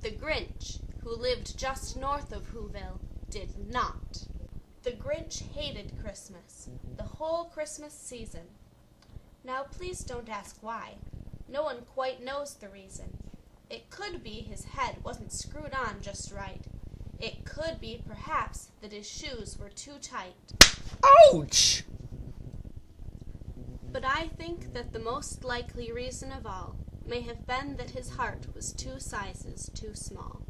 the Grinch, who lived just north of Whoville, did not. The Grinch hated Christmas, the whole Christmas season. Now please don't ask why. No one quite knows the reason. It could be his head wasn't screwed on just right. It could be, perhaps, that his shoes were too tight. Ouch! But I think that the most likely reason of all may have been that his heart was 2 sizes too small.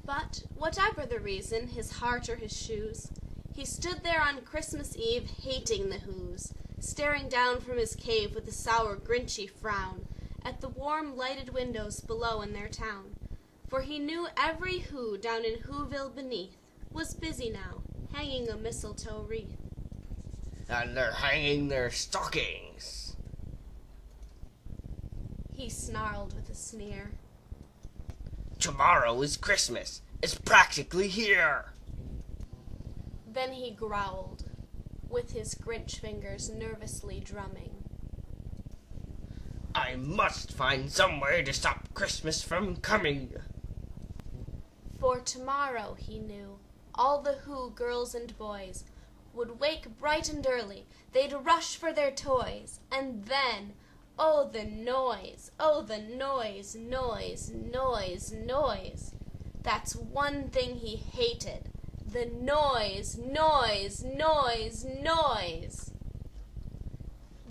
But whatever the reason, his heart or his shoes, he stood there on Christmas Eve hating the Whos, staring down from his cave with a sour, grinchy frown at the warm, lighted windows below in their town. For he knew every Who down in Whoville beneath was busy now, hanging a mistletoe wreath. And they're hanging their stockings. He snarled with a sneer. Tomorrow is Christmas. It's practically here. Then he growled, with his Grinch fingers nervously drumming. I must find some way to stop Christmas from coming. For tomorrow, he knew, all the Who girls and boys would wake bright and early. They'd rush for their toys, and then, oh, the noise, noise, noise, noise. That's one thing he hated, the noise, noise, noise, noise.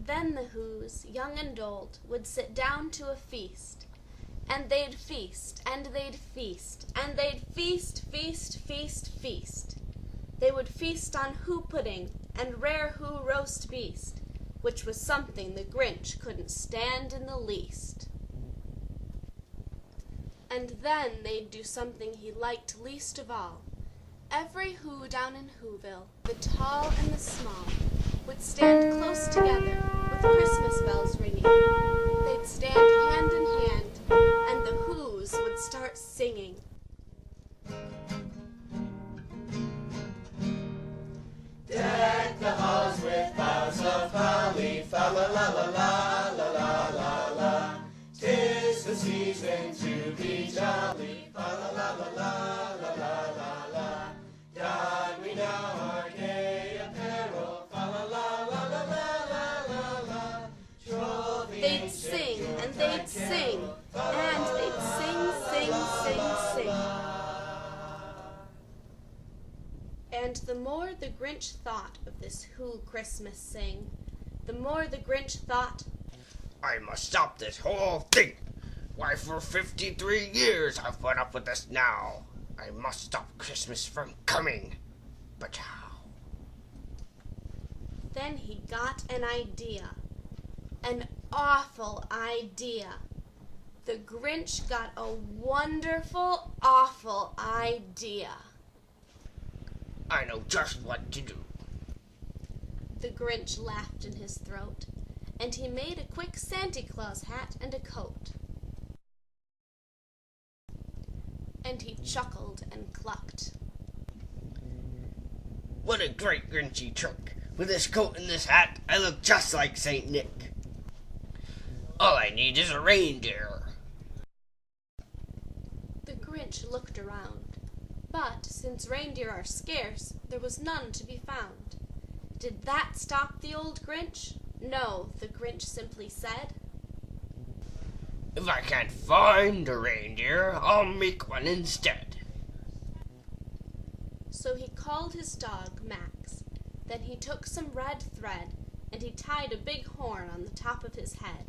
Then the Whos, young and old, would sit down to a feast, and they'd feast, and they'd feast, and they'd feast, feast, feast, feast. They would feast on Who pudding and rare Who roast beast, which was something the Grinch couldn't stand in the least. And then they'd do something he liked least of all. Every Who down in Whoville, the tall and the small, would stand close together with Christmas bells ringing. They'd stand hand in hand, and the Whos would start singing. Deck the halls with boughs of holly, fa la la la la la la la la. 'Tis the season to be jolly, fa la la la la la la la la. Don we now our gay apparel, fa la la la la la la la la. Troll the They'd ancient sing, and Yuletide they'd sing, carol, fa la and la they'd la sing, la sing, la sing, la sing. la. And the more the Grinch thought of this Who Christmas sing, the more the Grinch thought, I must stop this whole thing. Why, for 53 years I've put up with this now. I must stop Christmas from coming. But how? Then he got an idea. An awful idea. The Grinch got a wonderful, awful idea. I know just what to do. The Grinch laughed in his throat, and he made a quick Santa Claus hat and a coat. And he chuckled and clucked. What a great Grinchy trick. With this coat and this hat, I look just like Saint Nick. All I need is a reindeer. The Grinch looked around, but since reindeer are scarce, there was none to be found. Did that stop the old Grinch? No, the Grinch simply said, If I can't find a reindeer, I'll make one instead. So he called his dog Max. Then he took some red thread, and he tied a big horn on the top of his head.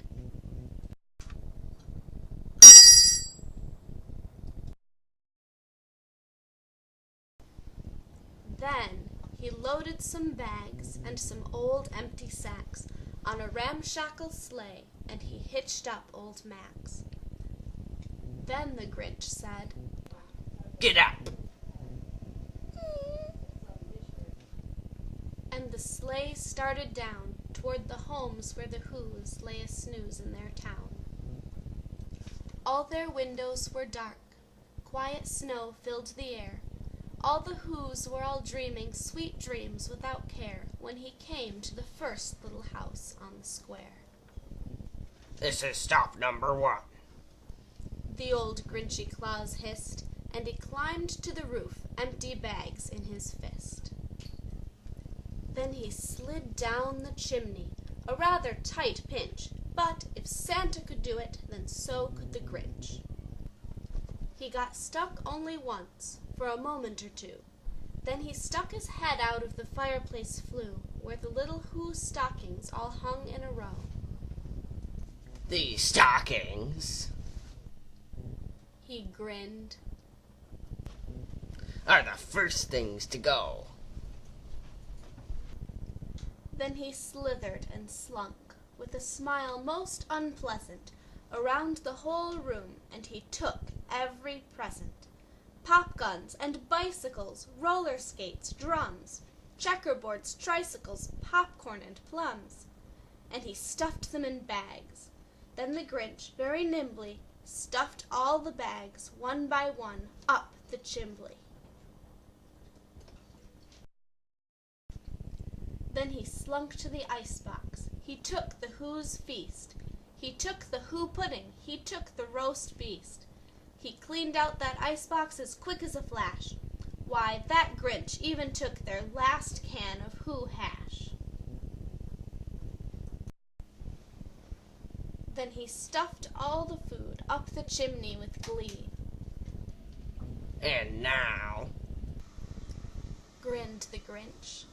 Then he loaded some bags and some old empty sacks on a ramshackle sleigh, and he hitched up old Max. Then the Grinch said, Get up! and the sleigh started down toward the homes where the Whos lay a-snooze in their town. All their windows were dark, quiet snow filled the air. All the Whos were all dreaming sweet dreams without care when he came to the first little house on the square. This is stop number 1. the old Grinchy Claus hissed, and he climbed to the roof, empty bags in his fist. Then he slid down the chimney, a rather tight pinch, but if Santa could do it, then so could the Grinch. He got stuck only once, for a moment or two. Then he stuck his head out of the fireplace flue, where the little Who stockings all hung in a row. These stockings He grinned. are the first things to go. Then he slithered and slunk, with a smile most unpleasant, around the whole room, and he took every present. Pop guns and bicycles, roller skates, drums, checkerboards, tricycles, popcorn and plums. And he stuffed them in bags. Then the Grinch, very nimbly, stuffed all the bags, one by one, up the chimbley. Then he slunk to the icebox. He took the Who's feast. He took the Who pudding. He took the roast beast. He cleaned out that icebox as quick as a flash. Why, that Grinch even took their last can of Who hash. Then he stuffed all the food up the chimney with glee. And now Grinned the Grinch.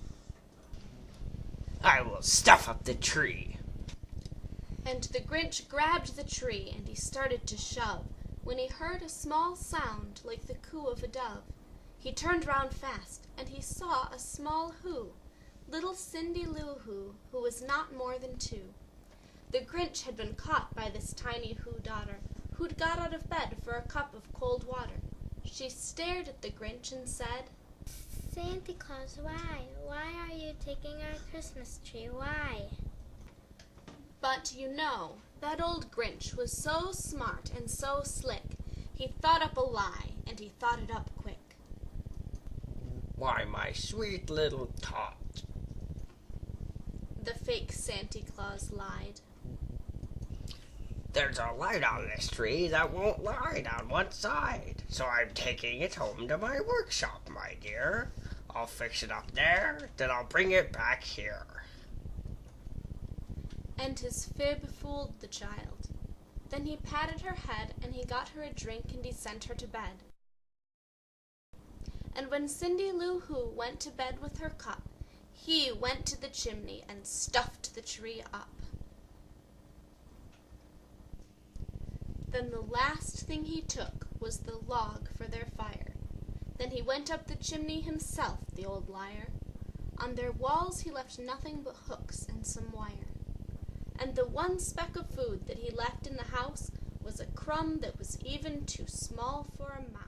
I will stuff up the tree. And the Grinch grabbed the tree and he started to shove, when he heard a small sound like the coo of a dove. He turned round fast, and he saw a small Who, little Cindy Lou who was not more than 2. The Grinch had been caught by this tiny Who daughter, who'd got out of bed for a cup of cold water. She stared at the Grinch and said, Santa Claus, why? Why are you taking our Christmas tree? Why? But you know, that old Grinch was so smart and so slick, he thought up a lie, and he thought it up quick. Why, my sweet little tot, The fake Santa Claus lied. there's a light on this tree that won't light on one side, so I'm taking it home to my workshop, my dear. I'll fix it up there, then I'll bring it back here. And his fib fooled the child. Then he patted her head, and he got her a drink, and he sent her to bed. And when Cindy Lou Who went to bed with her cup, he went to the chimney and stuffed the tree up. Then the last thing he took was the log for their fire. Then he went up the chimney himself, the old liar. On their walls he left nothing but hooks and some wire. And the one speck of food that he left in the house was a crumb that was even too small for a mouse.